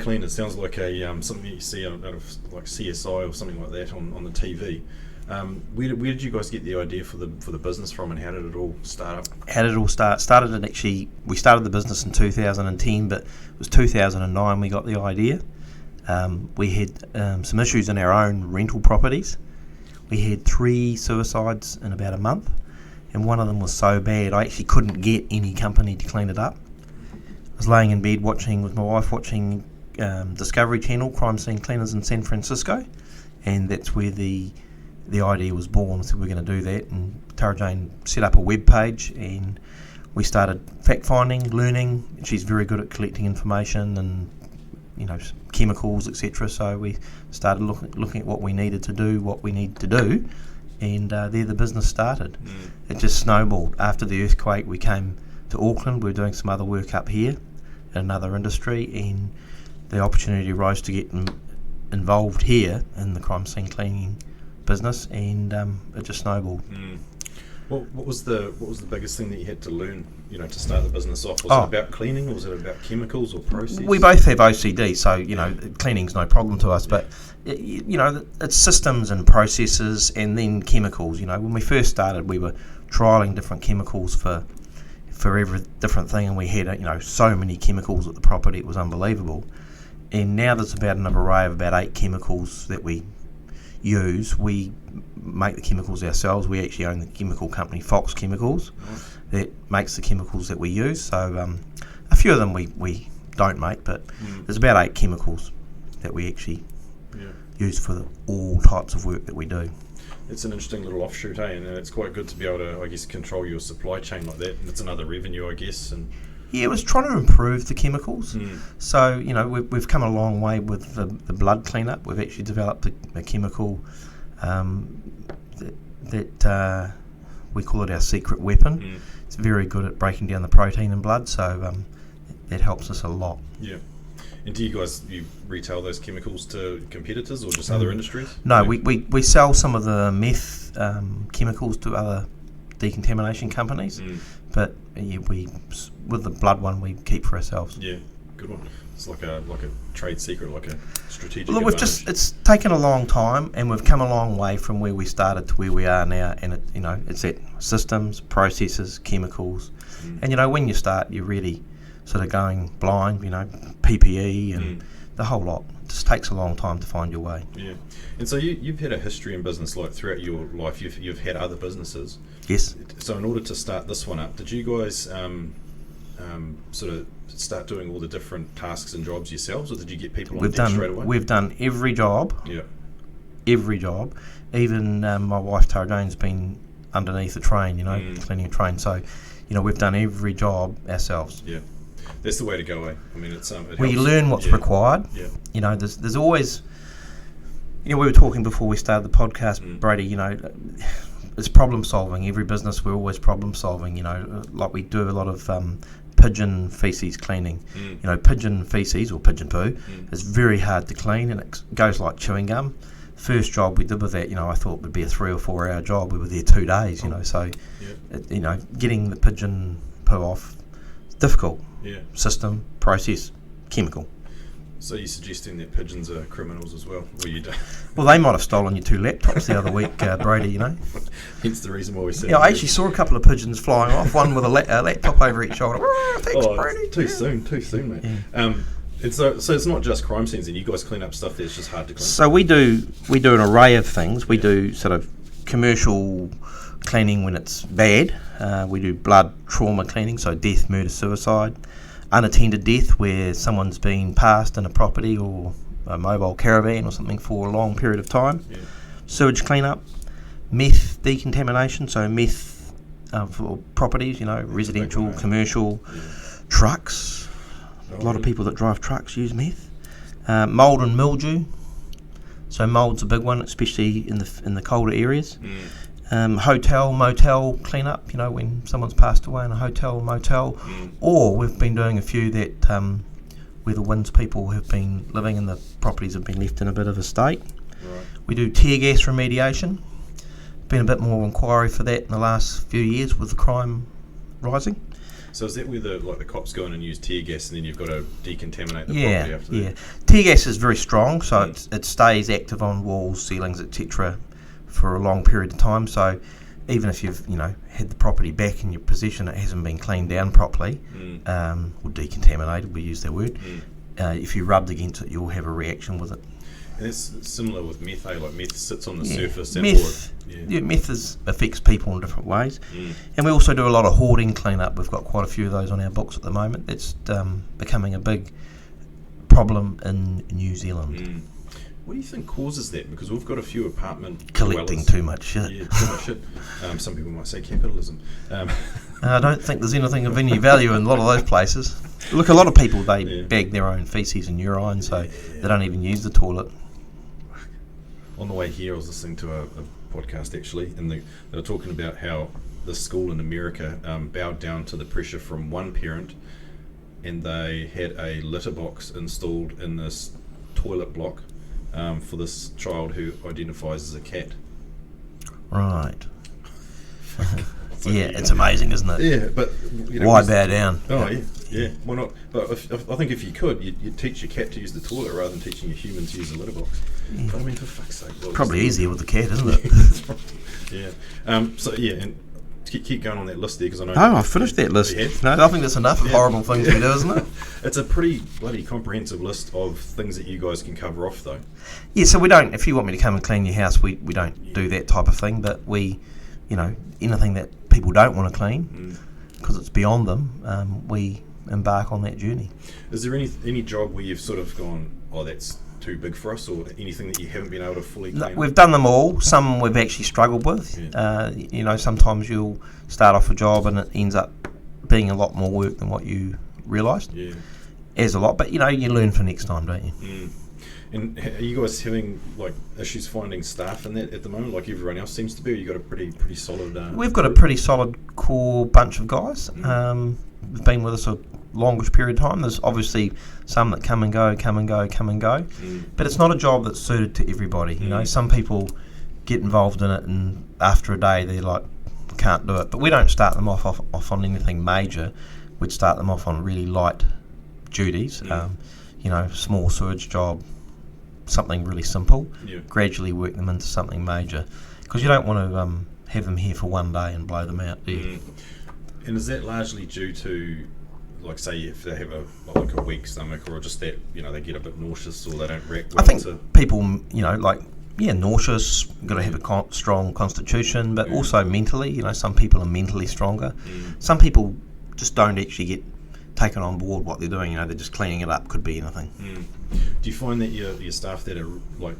clean, it sounds like a something you see out of like CSI or something like that on the TV. Where did you guys get the idea for the business from, and how did it all start up? How did it all start? We started the business in 2010, but it was 2009 we got the idea. We had some issues in our own rental properties. We had 3 suicides in about a month, and one of them was so bad I actually couldn't get any company to clean it up. I was laying in bed with my wife watching Discovery Channel, Crime Scene Cleaners in San Francisco, and that's where the idea was born. So we're going to do that, and Tara Jane set up a web page, and we started fact finding, learning. She's very good at collecting information and chemicals, etc. So we started looking at what we needed to do, and there the business started. It just snowballed. After the earthquake, we came to Auckland. We were doing some other work up here in another industry, and the opportunity arose to get involved here in the crime scene cleaning business, and it just snowballed. What was the biggest thing that you had to learn, to start the business off? Was it about cleaning, or was it about chemicals or process? We both have OCD, so cleaning's no problem to us. But it's systems and processes, and then chemicals. When we first started, we were trialling different chemicals for every different thing, and we had so many chemicals at the property, it was unbelievable. And now there's about an array of about 8 chemicals that we use. We make the chemicals ourselves. We actually own the chemical company Fox Chemicals that makes the chemicals that we use. So a few of them we don't make, but there's about 8 chemicals that we actually use for all types of work that we do. It's an interesting little offshoot, and it's quite good to be able to, I guess, control your supply chain like that, and it's another revenue, I guess. And it was trying to improve the chemicals. So we've come a long way with the blood cleanup. We've actually developed a chemical that we call it our secret weapon. It's very good at breaking down the protein in blood, so that helps us a lot. Yeah. And do you retail those chemicals to competitors or just other industries? No, we sell some of the meth chemicals to other decontamination companies, but with the blood one we keep for ourselves. Yeah, good one. It's like a trade secret, like a strategic Look, advantage. it's taken a long time, and we've come a long way from where we started to where we are now, and it's at systems, processes, chemicals. And when you start, you're really sort of going blind, PPE and the whole lot. It just takes a long time to find your way. Yeah. And so you've had a history in business, like throughout your life, you've had other businesses. Yes. So in order to start this one up, did you guys sort of start doing all the different tasks and jobs yourselves, or did you get people on deck straight away? We've done every job. Yeah. Every job. Even my wife Tara Jane's been underneath the train, cleaning a train. So, we've done every job ourselves. Yeah. That's the way to go, eh? I mean, it's you learn what's required. Yeah. There's always, we were talking before we started the podcast, Brady. It's problem solving. Every business, we're always problem solving. Like we do a lot of pigeon feces cleaning. Pigeon feces or pigeon poo is very hard to clean, and it goes like chewing gum. First job we did with that, I thought would be a 3 or 4 hour job. We were there 2 days. So, getting the pigeon poo off is difficult. Yeah. System, process, chemical. So you're suggesting that pigeons are criminals as well? Well, they might have stolen your 2 laptops the other week, Brady, Hence the reason why we said I actually saw a couple of pigeons flying off, one with a laptop over each shoulder. Thanks, Brady. Too soon, mate. Yeah. And so it's not just crime scenes, and you guys clean up stuff that's just hard to clean. So we do an array of things. We do sort of commercial cleaning when it's bad. We do blood trauma cleaning, so death, murder, suicide. Unattended death, where someone's been passed in a property or a mobile caravan or something for a long period of time. Yeah. Sewage cleanup. Meth decontamination, so meth for properties, residential, commercial, trucks. A lot of people that drive trucks use meth. Mould and mildew. So mould's a big one, especially in the colder areas. Hotel, motel cleanup, when someone's passed away in a hotel or motel. Or we've been doing a few that where the winds people have been living and the properties have been left in a bit of a state. Right. We do tear gas remediation. Been a bit more inquiry for that in the last few years with the crime rising. So is that where the cops go in and use tear gas, and then you've got to decontaminate the property after that? Yeah. Tear gas is very strong, so it stays active on walls, ceilings, etc. for a long period of time. So even if you've had the property back in your possession, it hasn't been cleaned down properly or decontaminated. We use that word. If you rubbed against it, you'll have a reaction with it. And it's similar with meth, Like meth sits on the surface. Meth affects people in different ways. And we also do a lot of hoarding cleanup. We've got quite a few of those on our books at the moment. It's becoming a big problem in New Zealand. What do you think causes that? Because we've got a few apartment collecting dwellers. too much shit. Yeah, too much shit. Some people might say capitalism. I don't think there's anything of any value in a lot of those places. Look, a lot of people, they bag their own feces and urine, so they don't even use the toilet. On the way here, I was listening to a podcast actually, and they were talking about how the school in America bowed down to the pressure from one parent, and they had a litter box installed in this toilet block for this child who identifies as a cat. Right. It's amazing, isn't it? Yeah, but why bow down? Oh yeah. Why not? But I think if you could, you'd teach your cat to use the toilet rather than teaching a human to use the litter box. But I mean, for fuck's sake, probably easier with the cat, isn't it? Yeah. And keep going on that list there, because I know. Oh, I finished that list. No, I think that's enough horrible things we do, isn't it? It's a pretty bloody comprehensive list of things that you guys can cover off, though. Yeah, so we don't. If you want me to come and clean your house, we don't do that type of thing. But we, anything that people don't want to clean because it's beyond them, we embark on that journey. Is there any job where you've sort of gone, oh, that's too big for us, or anything that you haven't been able to fully clean? We've done them all. Some we've actually struggled with. Sometimes you'll start off a job and it ends up being a lot more work than what you realised. Yeah. As a lot, but you learn for next time, don't you? And are you guys having issues finding staff in that at the moment, like everyone else seems to be? Or you got a pretty solid? We've got a pretty solid core bunch of guys. They've been with us a longest period of time. There's obviously some that come and go, but it's not a job that's suited to everybody. Some people get involved in it, and after a day they're like, can't do it. But we don't start them off on anything major. We'd start them off on really light duties. Small sewage job, something really simple. Gradually work them into something major, because you don't want to have them here for one day and blow them out, do you? And is that largely due to, say, if they have a weak stomach, or just that they get a bit nauseous, or they don't react well? I think people, nauseous, got to have a strong constitution, but also mentally. Some people are mentally stronger. Some people just don't actually get taken on board what they're doing. They're just cleaning it up. Could be anything. Do you find that your staff that are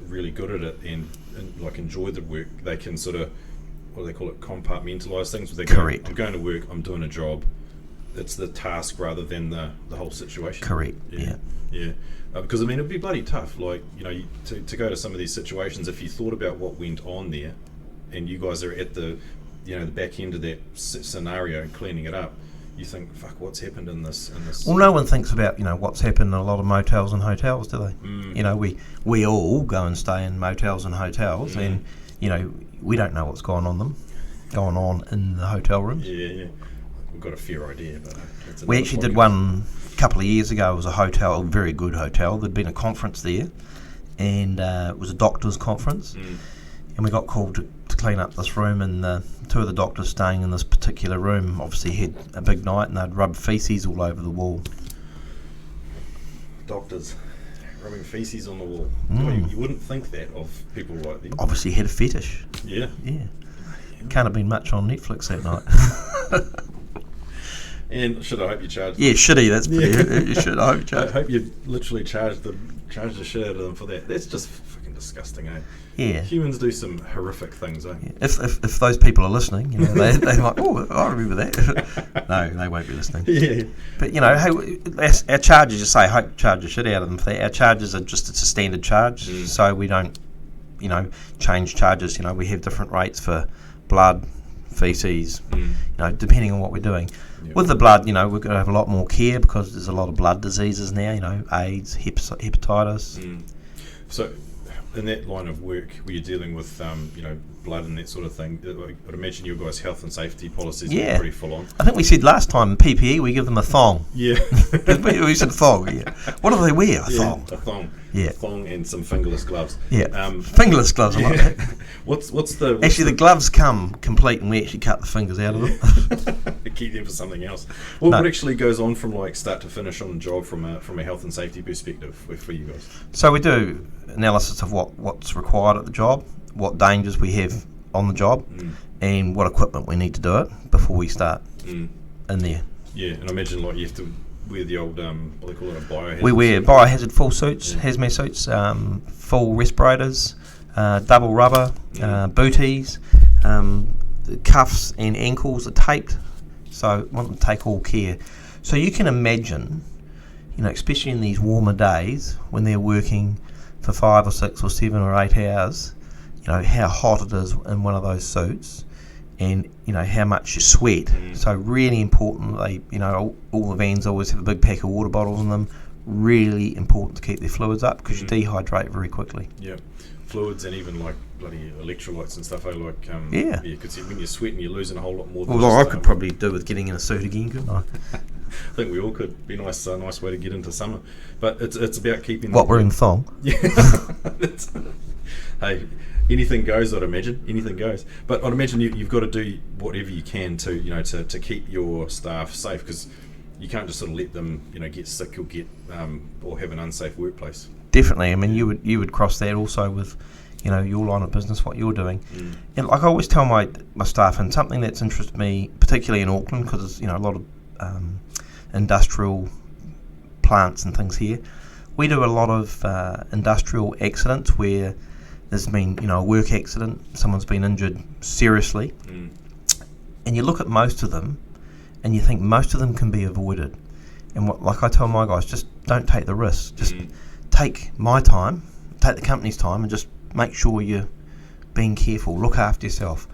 really good at it and enjoy the work, they can sort of, what do they call it, compartmentalise things? Where they Correct. Go, I'm going to work, I'm doing a job. It's the task rather than the whole situation. Correct. Yeah. Because it'd be bloody tough. To go to some of these situations, if you thought about what went on there, and you guys are at the the back end of that scenario and cleaning it up, you think, fuck, what's happened in this? Well, no one thinks about what's happened in a lot of motels and hotels, do they? We all go and stay in motels and hotels, and we don't know what's going on in the hotel rooms. Yeah. We've got a fair idea, but we actually did one a couple of years ago. It was a hotel, a very good hotel. There'd been a conference there, and it was a doctors' conference, and we got called to clean up this room, and two of the doctors staying in this particular room obviously had a big night, and they'd rubbed feces all over the wall. Doctors rubbing feces on the wall. You wouldn't think that of people like them. Obviously had a fetish. Yeah. Can't have been much on Netflix that night. And I hope you charged? Yeah, shitty. That's pretty. You should. I hope you charged. I hope you literally charged the shit out of them for that. That's just fucking disgusting, eh? Yeah. Humans do some horrific things, eh? Yeah. If those people are listening, they're like, oh, I remember that. No, they won't be listening. Yeah. But hey, our charges, just say, I hope you charge the shit out of them for that. Our charges are it's a standard charge, so we don't, change charges. We have different rates for blood, feces, depending on what we're doing. Yep. With the blood, we're going to have a lot more care because there's a lot of blood diseases now, AIDS, hepatitis. So in that line of work where you're dealing with, blood and that sort of thing, I'd imagine your guys' health and safety policies Yeah. are pretty full on. I think we said last time, PPE, we give them a thong. Yeah. we said thong, yeah. What do they wear? A thong. A thong. Yeah. A thong and some fingerless gloves. Yeah. Fingerless gloves, I like that. What's Actually, the gloves come complete and we actually cut the fingers out of them. to keep them for something else. What actually goes on from like start to finish on the job from a health and safety perspective for you guys? So we do analysis of what's required at the job, what dangers we have on the job, and what equipment we need to do it before we start in there. Yeah, and I imagine like you have to wear the old what they call it, a biohazard. We wear biohazard full suits, hazmat suits, full respirators, double rubber, booties, cuffs and ankles are taped, so we want them to take all care. So you can imagine, especially in these warmer days when they're working for 5 or 6 or 7 or 8 hours, how hot it is in one of those suits, and how much you sweat. So really important. They, all the vans always have a big pack of water bottles in them. Really important to keep their fluids up because you dehydrate very quickly. Yeah, fluids and even like bloody electrolytes and stuff. Yeah, because when you're sweating, you're losing a whole lot more. Than I could probably do with getting in a suit again, couldn't I? I think we all could. Be a nice way to get into summer. But it's about keeping. We're in thong. Yeah. Hey, anything goes. I'd imagine anything goes. But I'd imagine you've got to do whatever you can to to keep your staff safe, because you can't just sort of let them get sick or get or have an unsafe workplace. Definitely. I mean, you would cross that also with your line of business, what you're doing. And like I always tell my staff, and something that's interested me particularly in Auckland, because there's a lot of industrial plants and things here. We do a lot of industrial accidents where there's been a work accident, someone's been injured seriously, and you look at most of them and you think most of them can be avoided. And like I tell my guys, just don't take the risk. Just take my time, take the company's time, and just make sure you're being careful, look after yourself.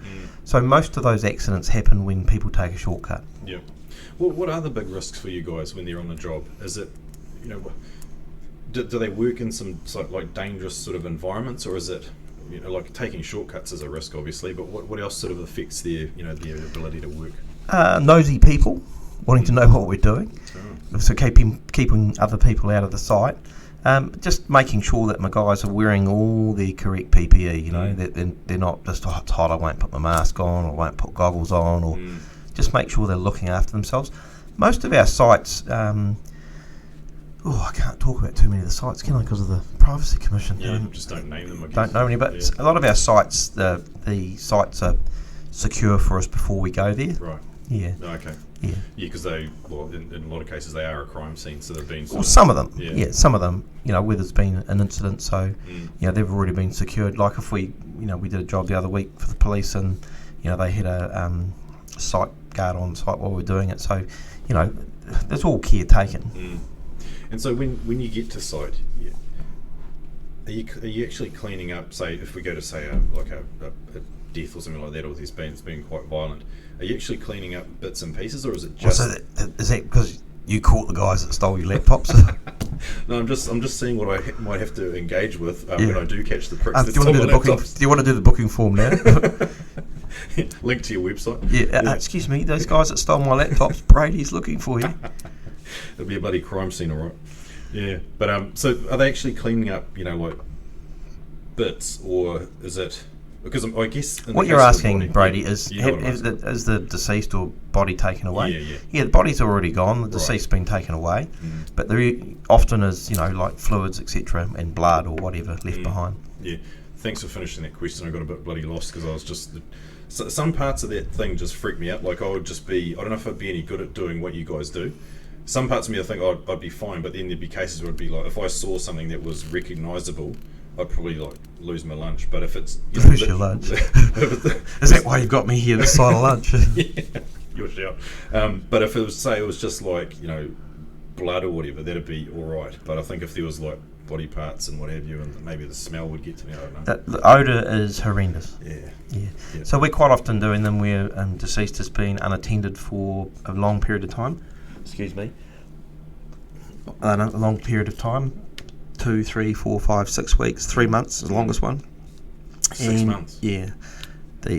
So most of those accidents happen when people take a shortcut. Yeah. Well, what are the big risks for you guys when they're on the job? Is it, do they work in some like dangerous sort of environments, or is it, like taking shortcuts is a risk, obviously, but what else sort of affects their, their ability to work? Nosy people wanting to know what we're doing, so keeping other people out of the site. Just making sure that my guys are wearing all the correct PPE, that they're not just, it's hot, I won't put my mask on, or I won't put goggles on, or just make sure they're looking after themselves. Most of our sites, I can't talk about too many of the sites, can I, because of the Privacy Commission. Yeah, just don't name them, I guess. Don't know any, but a lot of our sites, the sites are secure for us before we go there. Right. Yeah. Okay. Yeah. Yeah, because in a lot of cases they are a crime scene, so they've been. Some of them. Yeah, some of them. Where there's been an incident, so they've already been secured. Like if we did a job the other week for the police, and they had a site guard on site while we were doing it. So there's all care taken. And so when you get to site, are you actually cleaning up? Say if we go to say a death or something like that, or it's been quite violent. Are you actually cleaning up bits and pieces, or is it just? Is that because you caught the guys that stole your laptops? No, I'm just seeing what I might have to engage with when I do catch the pricks. Do you want to do the booking form now? Link to your website. Yeah. Excuse me, those guys that stole my laptops, Brady's looking for you. It'll be a bloody crime scene, all right. Yeah, but so are they actually cleaning up, like bits, or is it? Because I guess what you're asking, Brady, is the deceased or body taken away? Yeah, the body's already gone. The deceased's been taken away, but there often is, like fluids, etc., and blood or whatever left behind. Yeah, thanks for finishing that question. I got a bit bloody lost because I was just. Some parts of that thing just freak me out. Like I don't know if I'd be any good at doing what you guys do. Some parts of me I think I'd be fine, but then there'd be cases where it'd be like if I saw something that was recognisable, I'd probably like lose my lunch. But if it's lose your lunch, is that why you've got me here this side of lunch? Yeah, your shout. But if it was just like blood or whatever, that'd be all right. But I think if there was like body parts and what have you, and maybe the smell would get to me. I don't know. The odour is horrendous. Yeah. So we're quite often doing them where deceased has been unattended for a long period of time. Excuse me. A long period of time. 2, 3, 4, 5, 6 weeks, 3 months is the longest one. 6 months. Yeah.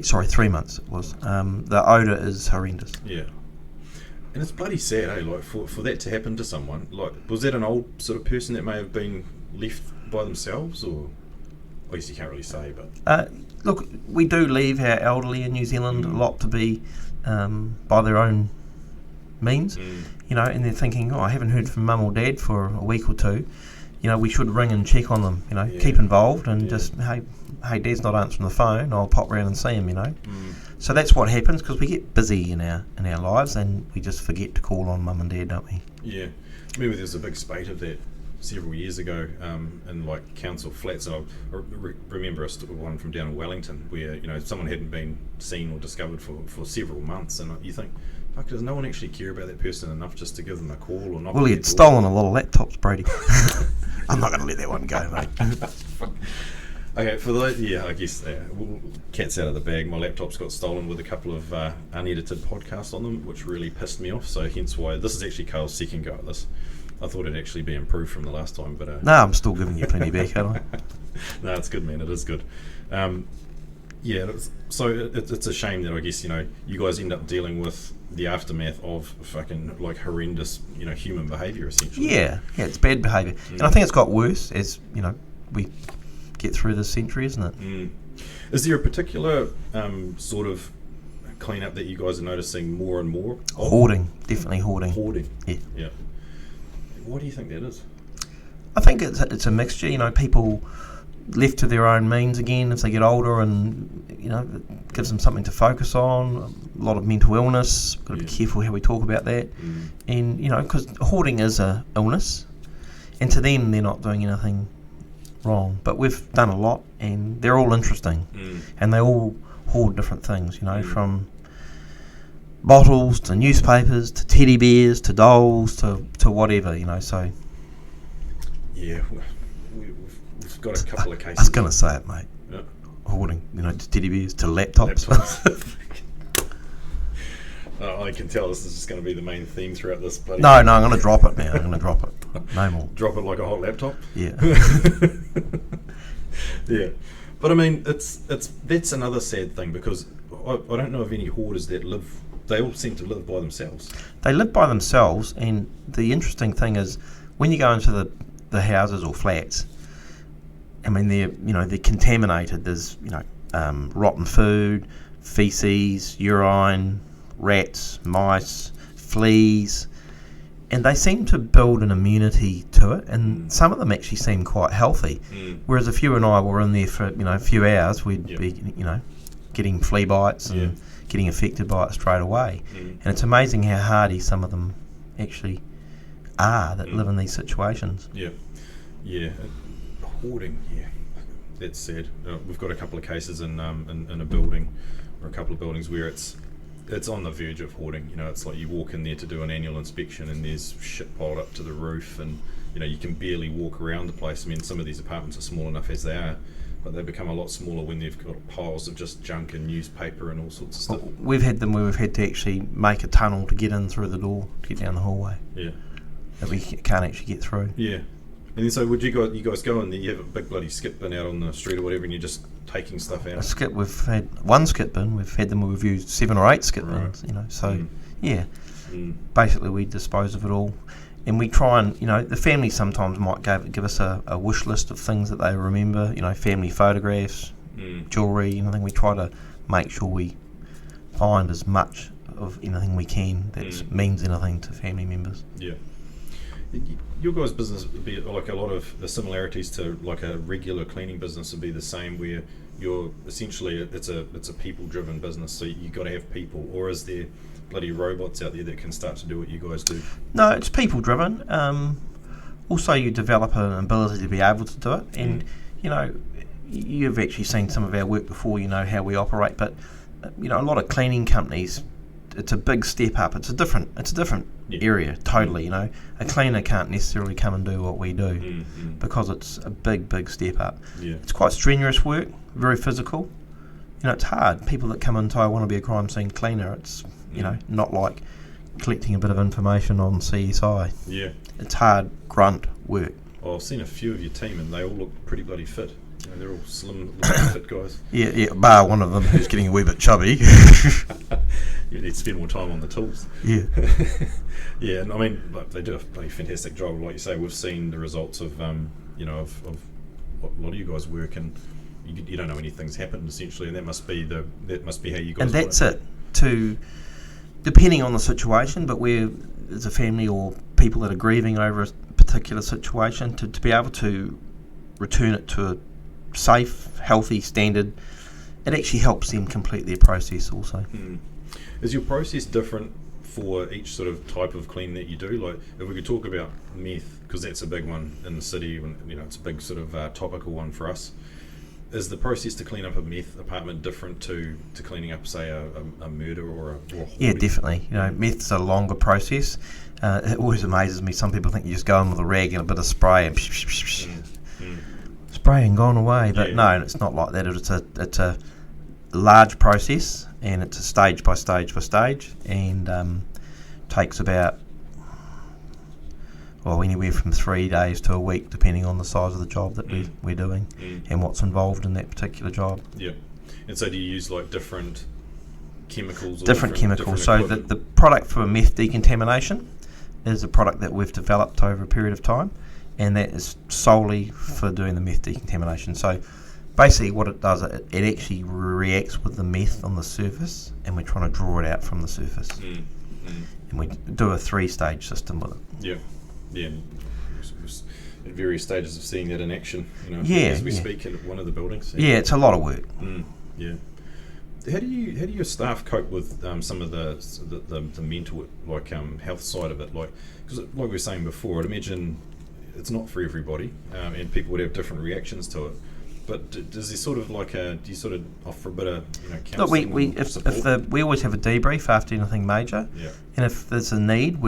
Sorry, 3 months it was. The odour is horrendous. Yeah. And it's bloody sad, eh? Like, for that to happen to someone. Like, was that an old sort of person that may have been left by themselves, or I guess you can't really say, but Look, we do leave our elderly in New Zealand a lot to be by their own means, and they're thinking, I haven't heard from mum or dad for a week or two. We should ring and check on them. Keep involved and just hey, Dad's not answering the phone. I'll pop round and see him. So that's what happens, because we get busy in our lives and we just forget to call on mum and dad, don't we? Yeah, I remember there was a big spate of that several years ago in like council flats, and I remember one from down in Wellington where someone hadn't been seen or discovered for several months, and you think, fuck, does no one actually care about that person enough just to give them a call or not? Well, he'd stolen a lot of laptops, Brady. I'm not going to let that one go, mate. Okay, for the I guess cat's out of the bag. My laptops got stolen with a couple of unedited podcasts on them, which really pissed me off. So hence why this is actually Carl's second go at this. I thought it'd actually be improved from the last time, but no, I'm still giving you plenty back, aren't I? No, it's good, man. It is good. So it's a shame that I guess you guys end up dealing with the aftermath of fucking like horrendous human behaviour essentially. Yeah, it's bad behaviour, and I think it's got worse as we get through this century, isn't it? Is there a particular sort of clean-up that you guys are noticing more and more? Hoarding, definitely hoarding. Hoarding. Yeah. What do you think that is? I think it's a mixture. People left to their own means again as they get older, and it gives them something to focus on. A lot of mental illness. Got to be careful how we talk about that. And because hoarding is a illness, and to them they're not doing anything wrong. But we've done a lot, and they're all interesting, and they all hoard different things. From bottles to newspapers to teddy bears to dolls to whatever. So yeah, we've got a couple of cases. I was going to say it, mate. Yeah. Hoarding, to teddy bears to laptops. I can tell this is just going to be the main theme throughout this. Bloody No, I'm going to drop it, man. I'm going to drop it. No more. Drop it like a hot laptop. Yeah. Yeah, but I mean, that's another sad thing, because I don't know of any hoarders that live. They all seem to live by themselves. They live by themselves, and the interesting thing is when you go into the houses or flats, I mean, they're contaminated. There's rotten food, feces, urine, rats, mice, fleas, and they seem to build an immunity to it, and some of them actually seem quite healthy. Whereas if you and I were in there for a few hours, we'd be getting flea bites and getting affected by it straight away. And it's amazing how hardy some of them actually are that live in these situations. Hoarding, that's sad. We've got a couple of cases in a building, or a couple of buildings, where it's on the verge of hoarding. It's like you walk in there to do an annual inspection and there's shit piled up to the roof, and you can barely walk around the place. I mean, some of these apartments are small enough as they are, but they become a lot smaller when they've got piles of just junk and newspaper and all sorts of stuff. We've had them where we've had to actually make a tunnel to get in through the door, to get down the hallway. Yeah. That we can't actually get through. Yeah. And then so would you guys go in there, you have a big bloody skip bin out on the street or whatever, and you're just taking stuff out? We've had one skip bin, we've had them where we've used 7 or 8 skip bins, so basically we dispose of it all. And we try and, the family sometimes might give us a wish list of things that they remember, family photographs, jewellery, anything. We try to make sure we find as much of anything we can that means anything to family members. Yeah. Your guys' business would be like a lot of the similarities to like a regular cleaning business would be the same, where you're essentially it's a people-driven business, so you got to have people, or is there bloody robots out there that can start to do what you guys do? No, it's people-driven. Also, you develop an ability to be able to do it, and you've actually seen some of our work before. You know how we operate, but a lot of cleaning companies, it's a big step up. It's a different area totally. A cleaner can't necessarily come and do what we do because it's a big step up. It's quite strenuous work, very physical. It's hard. People that come into I want to be a crime scene cleaner, it's not like collecting a bit of information on CSI. It's hard grunt work. I've seen a few of your team and they all look pretty bloody fit. they're all slim, fit guys. Yeah, bar one of them who's getting a wee bit chubby. You need to spend more time on the tools. Yeah. Yeah, and I mean, like, they do a bloody fantastic job. Like you say, we've seen the results of of what a lot of you guys work, and you don't know anything's happened essentially, and that must be how you guys. And that's it. Depending on the situation, but where there's a family or people that are grieving over a particular situation, to be able to return it to a safe, healthy standard, it actually helps them complete their process also. Is your process different for each sort of type of clean that you do? Like, if we could talk about meth, because that's a big one in the city, and it's a big sort of topical one for us. Is the process to clean up a meth apartment different to cleaning up, say, a murder or a hoarding? Yeah, definitely. Meth's a longer process. It always amazes me. Some people think you just go in with a rag and a bit of spray and spray and gone away. But no, it's not like that. It's a large process, and it's a stage by stage by stage, and takes about anywhere from 3 days to a week, depending on the size of the job that we're doing and what's involved in that particular job. Yeah. And so do you use like different chemicals? Different chemicals. So the product for meth decontamination is a product that we've developed over a period of time, and that is solely for doing the meth decontamination. So basically what it does, it actually reacts with the meth on the surface, and we're trying to draw it out from the surface. And we do a 3-stage system with it. Yeah. Yeah, at various stages of seeing that in action, as we speak at one of the buildings. Yeah, it's a lot of work. Yeah. How do your staff cope with some of the mental health side of it? Because like we were saying before, I'd imagine it's not for everybody, and people would have different reactions to it. But does there sort of do you sort of offer a bit of counselling? Look, we always have a debrief after anything major, and if there's a need,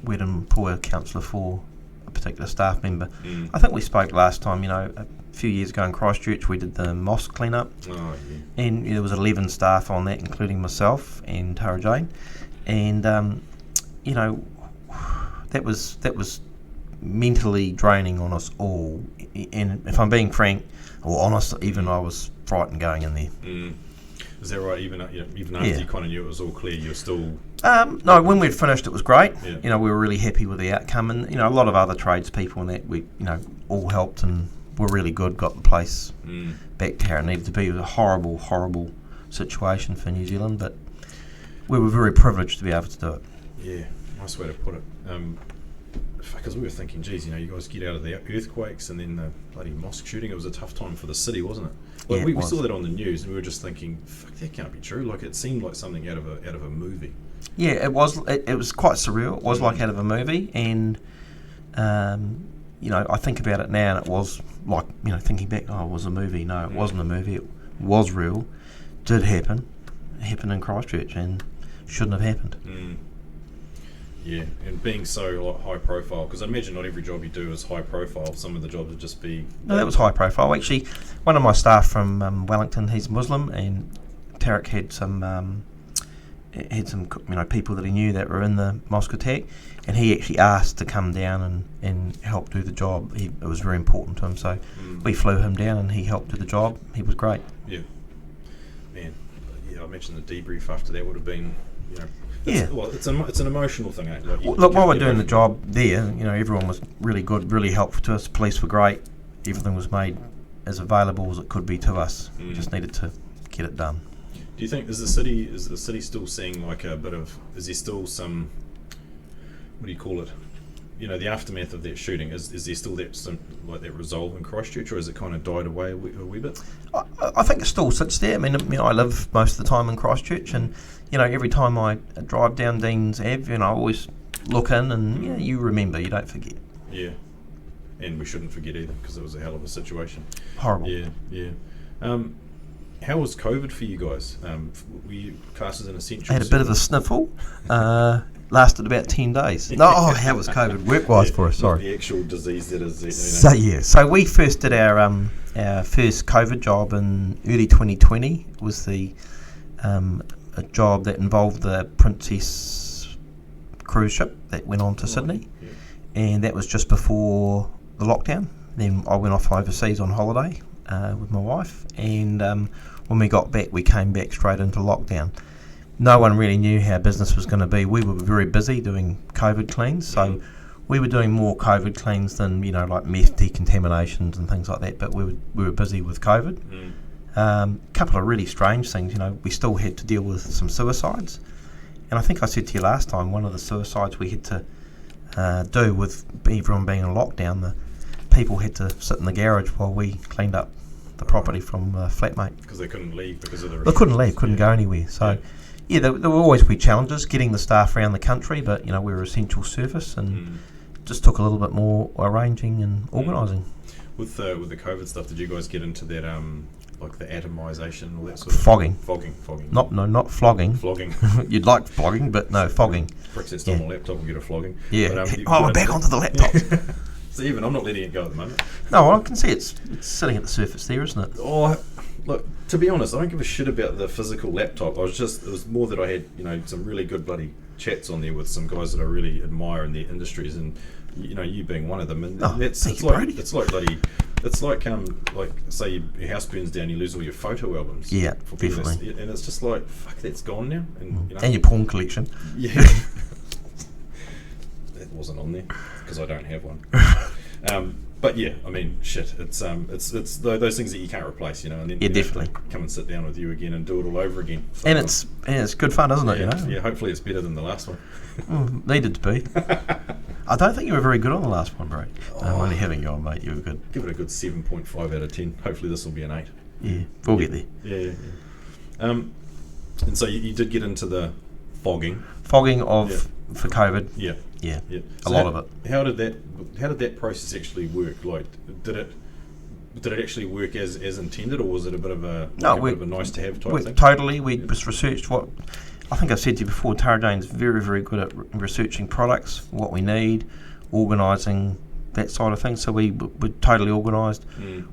we'd employ a counsellor for a particular staff member. I think we spoke last time, a few years ago in Christchurch, we did the mosque clean-up, and there was 11 staff on that, including myself and Tara Jane, and that was mentally draining on us all, and if I'm being frank or honest, even I was frightened going in there. Is that right? Even after you kind of knew it was all clear, you're still... No, when we'd finished, it was great. We were really happy with the outcome, and a lot of other tradespeople and that we all helped and were really good. Got the place back to how it needed to be. It was a horrible, horrible situation for New Zealand, but we were very privileged to be able to do it. Yeah, nice way to put it. Because we were thinking, geez, you guys get out of the earthquakes and then the bloody mosque shooting. It was a tough time for the city, wasn't it? Like, we saw that on the news, and we were just thinking, fuck, that can't be true. Like, it seemed like something out of a movie. Yeah, it was. It was quite surreal. It was like out of a movie, and I think about it now, and it was like thinking back. Oh, it was a movie. No, it wasn't a movie. It was real. Did happen. It happened in Christchurch, and shouldn't have happened. Yeah, and being so high profile, because I imagine not every job you do is high profile. Some of the jobs would just be... No, that was high profile. Actually, one of my staff from Wellington, he's Muslim, and Tarek had some people that he knew that were in the mosque attack, and he actually asked to come down and help do the job. It was very important to him, so we flew him down and he helped do the job. He was great. Yeah. Man, I mentioned the debrief after that would have been, it's an emotional thing. Look, while we're doing the job there, everyone was really good, really helpful to us. The police were great. Everything was made as available as it could be to us. We just needed to get it done. Do you think is the city still seeing like a bit of? Is there still some? What do you call it? The aftermath of that shooting. Is there still that resolve in Christchurch, or has it kind of died away a wee bit? I think it still sits there. I mean, I live most of the time in Christchurch, and every time I drive down Dean's Ave, I always look in, and you remember, you don't forget. Yeah, and we shouldn't forget either, because it was a hell of a situation. Horrible. Yeah. How was COVID for you guys? Were you classed as an essential? I had a bit of a sniffle. Lasted about 10 days. How was COVID work-wise for us? Sorry. The actual disease that is. So we first did our first COVID job in early 2020. It was a job that involved the Princess cruise ship that went on to Sydney, and that was just before the lockdown. Then I went off overseas on holiday. with my wife, and when we got back, we came back straight into lockdown. No one really knew how business was going to be. We were very busy doing COVID cleans, so we were doing more COVID cleans than, like meth decontaminations and things like that, but we were busy with COVID. Couple of really strange things, we still had to deal with some suicides. And I think I said to you last time, one of the suicides we had to do with everyone being in lockdown, the people had to sit in the garage while we cleaned up the property from flatmate. Because they couldn't leave because of the They couldn't leave, couldn't go anywhere. So, there will always be challenges getting the staff around the country, but, we're an essential service and just took a little bit more arranging and organising. With the COVID stuff, did you guys get into that, like the atomisation and all that sort of Fogging. Fogging. Not flogging. Flogging. You'd like flogging, but no, fogging. Pricks that stuff on my laptop and get a flogging. Yeah. But, we're back onto the laptop. So even I'm not letting it go at the moment. No, I can see it's sitting at the surface there, isn't it? Oh, look, to be honest, I don't give a shit about the physical laptop. It was more that I had, some really good bloody chats on there with some guys that I really admire in their industries, and you being one of them. And it's like say your house burns down, you lose all your photo albums. Yeah, definitely. And it's just like, fuck, that's gone now. And and your porn collection. Yeah. That wasn't on there because I don't have one. But yeah, I mean, shit. It's those things that you can't replace, and then definitely come and sit down with you again and do it all over again. So, and it's good fun, isn't it? Yeah. Hopefully, it's better than the last one. Needed to be. I don't think you were very good on the last one, bro. I'm only having you on, mate. You were good. Give it a good 7.5 out of 10. Hopefully, this will be an 8. Yeah, we'll get there. Yeah. And so you did get into the fogging for COVID. Yeah. So a lot of it. How did that process actually work? Like, did it actually work as intended, or was it a bit of a nice to have type thing? Totally. We just researched what I think I've said to you before. Tara Jane's very, very good at researching products, what we need, organising that side of things. So we were totally organised.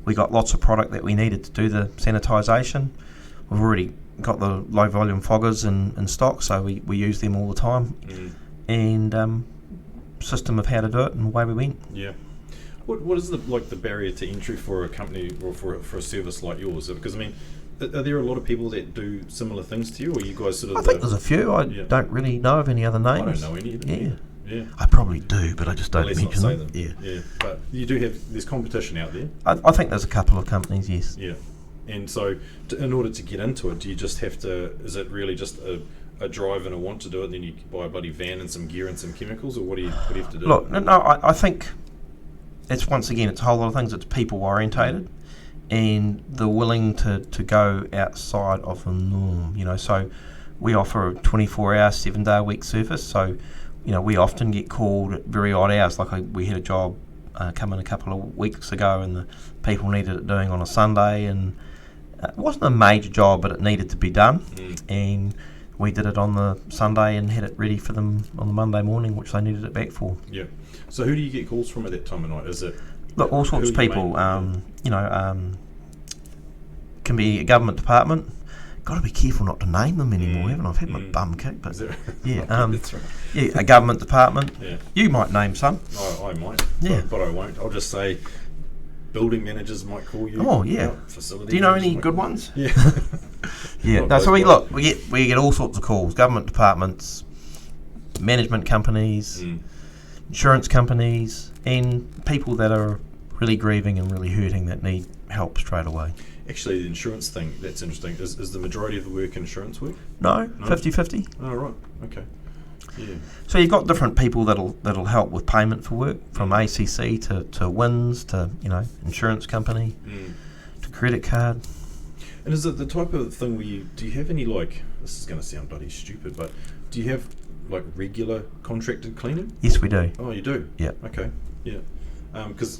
We got lots of product that we needed to do the sanitisation. We've already got the low volume foggers in stock, so we use them all the time. And system of how to do it, and away we went. Yeah. What is the barrier to entry for a company or for a service like yours? Because I mean, are there a lot of people that do similar things to you, or you guys sort of? I think there's a few. I don't really know of any other names. I don't know any either. Yeah. I probably do, but I just don't mention them. Yeah. But you do there's competition out there. I think there's a couple of companies, yes. Yeah. And so, in order to get into it, do you just have to? Is it really just a drive and a want to do it, and then you buy a bloody van and some gear and some chemicals, or what do you have to do? Look, I think it's a whole lot of things. It's people orientated, and they're willing to go outside of the norm. So we offer a 24-hour, 7-day-a-week service. So we often get called at very odd hours. Like we had a job come in a couple of weeks ago, and the people needed it doing on a Sunday, and it wasn't a major job, but it needed to be done, and we did it on the Sunday and had it ready for them on the Monday morning, which they needed it back for. Yeah. So who do you get calls from at that time of night? Is it? Look, all sorts of people. Can be a government department. Got to be careful not to name them anymore, haven't I? I've had my bum kicked, but yeah. That's right. Yeah, a government department. Yeah. You might name some. I might. Yeah. But I won't. I'll just say building managers might call you. Oh yeah. Facility. Do you know any good ones? Yeah. Yeah. No, so we get all sorts of calls. Government departments, management companies, insurance companies, and people that are really grieving and really hurting that need help straight away. Actually, the insurance thing, that's interesting. Is the majority of the work insurance work? No, 50-50. Oh, right. Okay. Yeah. So you've got different people that'll help with payment for work, from ACC to WINS to insurance company to credit card. And is it the type of thing where do you have any this is going to sound bloody stupid, but do you have regular contracted cleaning? Yes, we do. Oh, you do? Yeah. Okay. Yeah. Because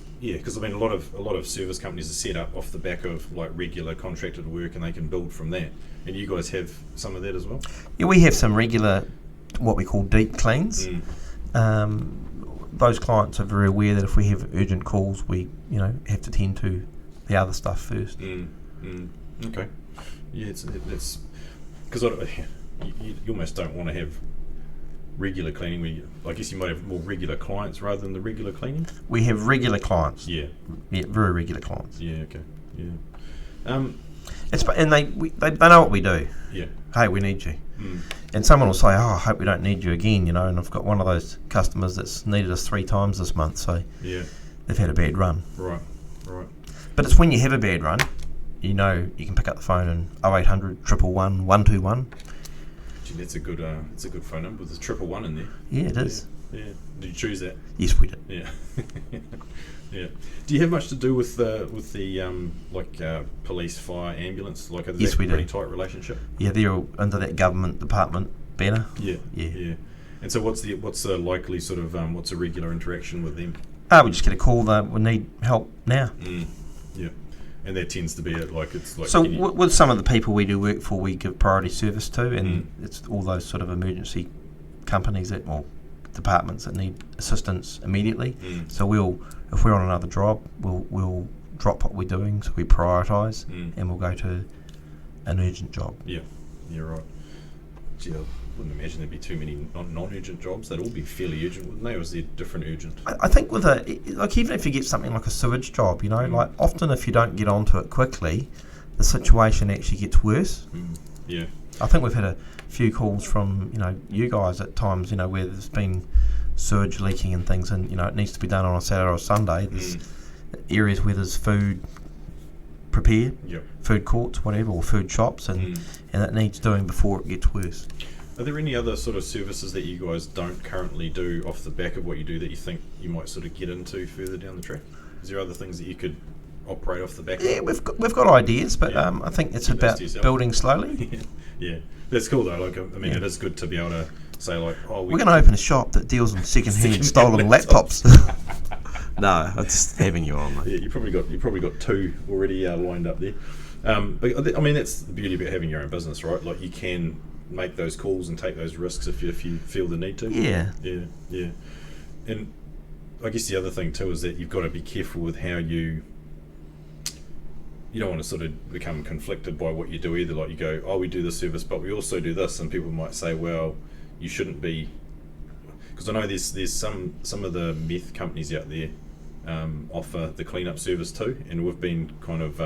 I mean a lot of service companies are set up off the back of regular contracted work, and they can build from that. And you guys have some of that as well? Yeah, we have some regular, what we call deep cleans. Those clients are very aware that if we have urgent calls, we have to tend to the other stuff first. Okay. Yeah, it's because you almost don't want to have regular cleaning where I guess you might have more regular clients rather than the regular cleaning. We have regular clients. Yeah, very regular clients. Yeah. Okay. Yeah. They know what we do. Yeah. Hey, we need you. And someone will say, "Oh, I hope we don't need you again," and I've got one of those customers that's needed us 3 times this month, so they've had a bad run. Right. But it's when you have a bad run, you can pick up the phone and 0800 111 121. Gee, that's a good phone number with the 111 in there. Yeah, it is. Yeah. Did you choose that? Yes, we did. Yeah. Yeah. Do you have much to do with the police, fire, ambulance? Like, is Yes, that we a pretty do. tight relationship? Yeah, they're all under that government department banner. Yeah. And so, what's the likely sort of what's a regular interaction with them? We just get a call that we need help now. Yeah. And that tends to be So with some of the people we do work for, we give priority service to, and it's all those sort of emergency companies or departments that need assistance immediately. So if we're on another job, we'll drop what we're doing, so we prioritise, and we'll go to an urgent job. Yeah, you're right. Gee, I wouldn't imagine there'd be too many non-urgent jobs. They'd all be fairly urgent, wouldn't they? Or is there different urgent? I think with even if you get something like a sewage job, like often if you don't get onto it quickly, the situation actually gets worse. Yeah. I think we've had a few calls from you guys at times, where there's been sewage leaking and things, and it needs to be done on a Saturday or Sunday. There's areas where there's food prepared, food courts, whatever, or food shops, and it needs doing before it gets worse. Are there any other sort of services that you guys don't currently do off the back of what you do that you think you might sort of get into further down the track? Is there other things that you could operate off the back of? Yeah, we've got ideas, but I think it's about building slowly. Yeah, that's cool though. It is good to be able to say we're going to open a shop that deals in second-hand stolen laptops. No, I'm just having you on, mate. Yeah, you probably got 2 already lined up there. But that's the beauty about having your own business, right? Like, you can make those calls and take those risks if you feel the need to. Yeah. And I guess the other thing too is that you've got to be careful with how you don't want to sort of become conflicted by what you do either. Like, you go, oh, we do this service, but we also do this, and people might say, well, you shouldn't be, because I know there's some of the meth companies out there offer the cleanup service too, and we've been kind of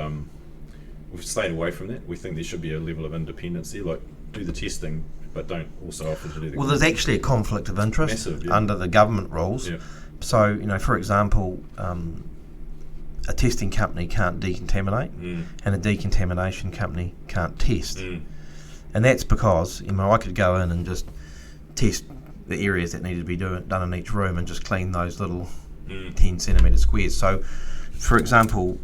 we've stayed away from that. We think there should be a level of independence there, like do the testing, but don't also offer to do the. Well, there's actually a conflict of interest under the government rules. Yeah. So for example, a testing company can't decontaminate, and a decontamination company can't test, and that's because I could go in and just test the areas that needed to be done in each room and just clean those little 10 centimetre squares. So, for example,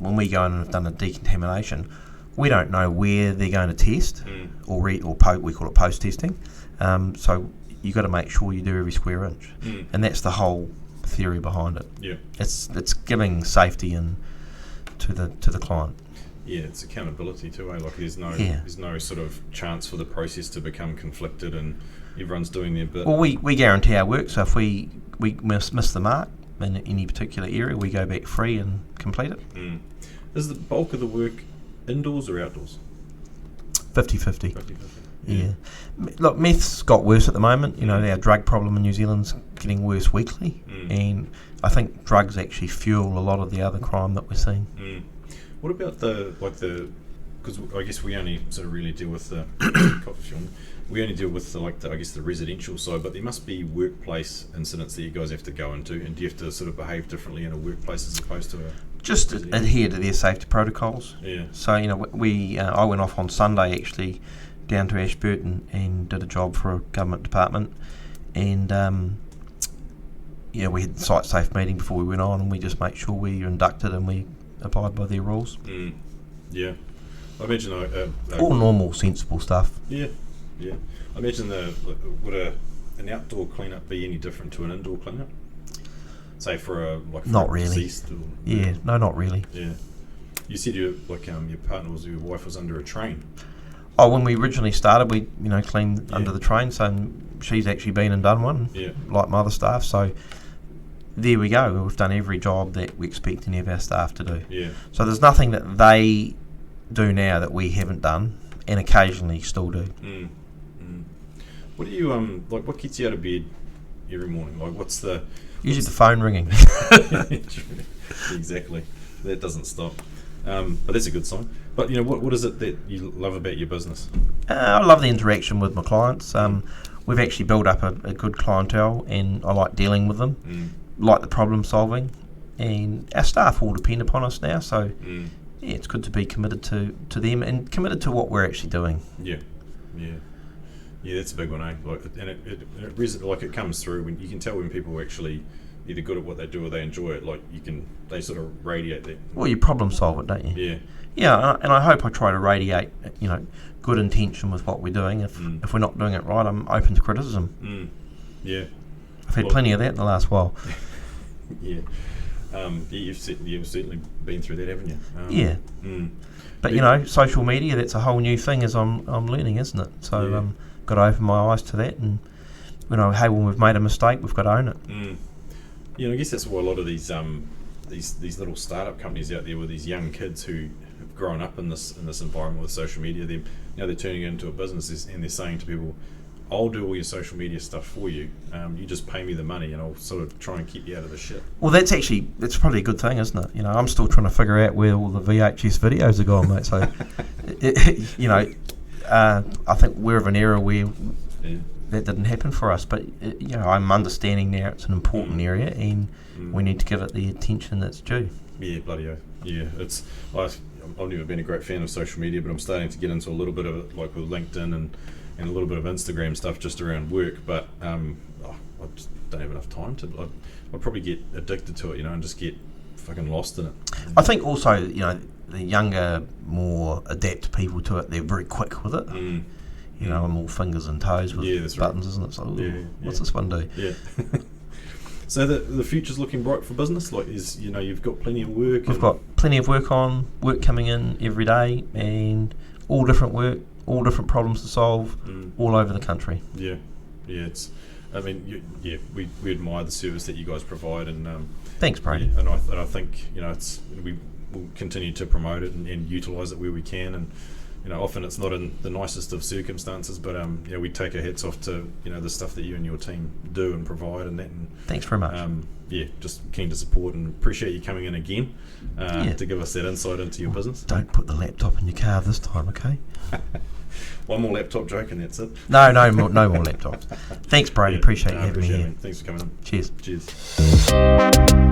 when we go in and have done a decontamination, we don't know where they're going to test, we call it post testing. So you've got to make sure you do every square inch, and that's the whole theory behind it. Yeah, it's giving safety to the client. Yeah, it's accountability too. Like, there's no sort of chance for the process to become conflicted, and everyone's doing their bit. Well, we guarantee our work, so if we miss the mark in any particular area, we go back free and complete it. Is the bulk of the work indoors or outdoors? 50-50. Yeah. Look, meth's got worse at the moment. Our drug problem in New Zealand's getting worse weekly, and I think drugs actually fuel a lot of the other crime that we're seeing. What about because I guess we only sort of really deal with the we only deal with the residential side, but there must be workplace incidents that you guys have to go into, and do you have to sort of behave differently in a workplace as opposed to a just adhere to their safety protocols? Yeah. So I went off on Sunday actually down to Ashburton and did a job for a government department, and we had a site safe meeting before we went on, and we just make sure we're inducted and we abide by their rules. Yeah, I imagine all normal, sensible stuff. Yeah. I imagine would an outdoor cleanup be any different to an indoor cleanup? Say for not really. No, not really. Yeah. You said your partner your wife was under a train. Oh, when we originally started, we cleaned under the train, so she's actually been and done one. Yeah. Like my other staff, so there we go. We've done every job that we expect any of our staff to do. Yeah. So there's nothing that they do now that we haven't done, and occasionally still do. What do you what gets you out of bed every morning? Usually the phone ringing. Exactly. That doesn't stop. But that's a good sign. But what is it that you love about your business? I love the interaction with my clients. We've actually built up a good clientele, and I like dealing with them, like the problem solving, and our staff all depend upon us now, so yeah, it's good to be committed to them and committed to what we're actually doing. Yeah, that's a big one, eh? Like, and it comes through when you can tell when people are actually either good at what they do or they enjoy it. Like they sort of radiate that. Well, you problem solve it, don't you? Yeah. Yeah, and I hope I try to radiate, good intention with what we're doing. If we're not doing it right, I'm open to criticism. Yeah. I've had plenty of that in the last while. Yeah. You've certainly been through that, haven't you? Yeah. But social media, that's a whole new thing as I'm learning, isn't it? So got to open my eyes to that, and hey, when we've made a mistake, we've got to own it. I guess that's why a lot of these little startup companies out there with these young kids who have grown up in this environment with social media, they're turning it into a business, and they're saying to people, I'll do all your social media stuff for you. You just pay me the money, and I'll sort of try and keep you out of the shit. Well, that's probably a good thing, isn't it? I'm still trying to figure out where all the VHS videos are gone, mate. So, I think we're of an era where that didn't happen for us. But I'm understanding now it's an important area, and we need to give it the attention that's due. Yeah, bloody hell. Yeah, I've never been a great fan of social media, but I'm starting to get into a little bit of it, like with LinkedIn and a little bit of Instagram stuff just around work, but I just don't have enough time to. I'd probably get addicted to it, and just get fucking lost in it. I think also, the younger, more adept people to it, they're very quick with it. I'm all fingers and toes with buttons, isn't it? So, what's this one do? Yeah. So the future's looking bright for business. Like, you've got plenty of work. We've got plenty of work coming in every day, and all different work. All different problems to solve, all over the country. Yeah. We admire the service that you guys provide, and thanks, Brady. Yeah, and I think we will continue to promote it and utilise it where we can, and often it's not in the nicest of circumstances, but we take our hats off to the stuff that you and your team do and provide, and that. And, thanks very much. Just keen to support and appreciate you coming in again to give us that insight into your business. Don't put the laptop in your car this time, okay? One more laptop joke and that's it. No more laptops. Thanks, Brady. Appreciate you having me here. Thanks for coming in. Cheers. Cheers.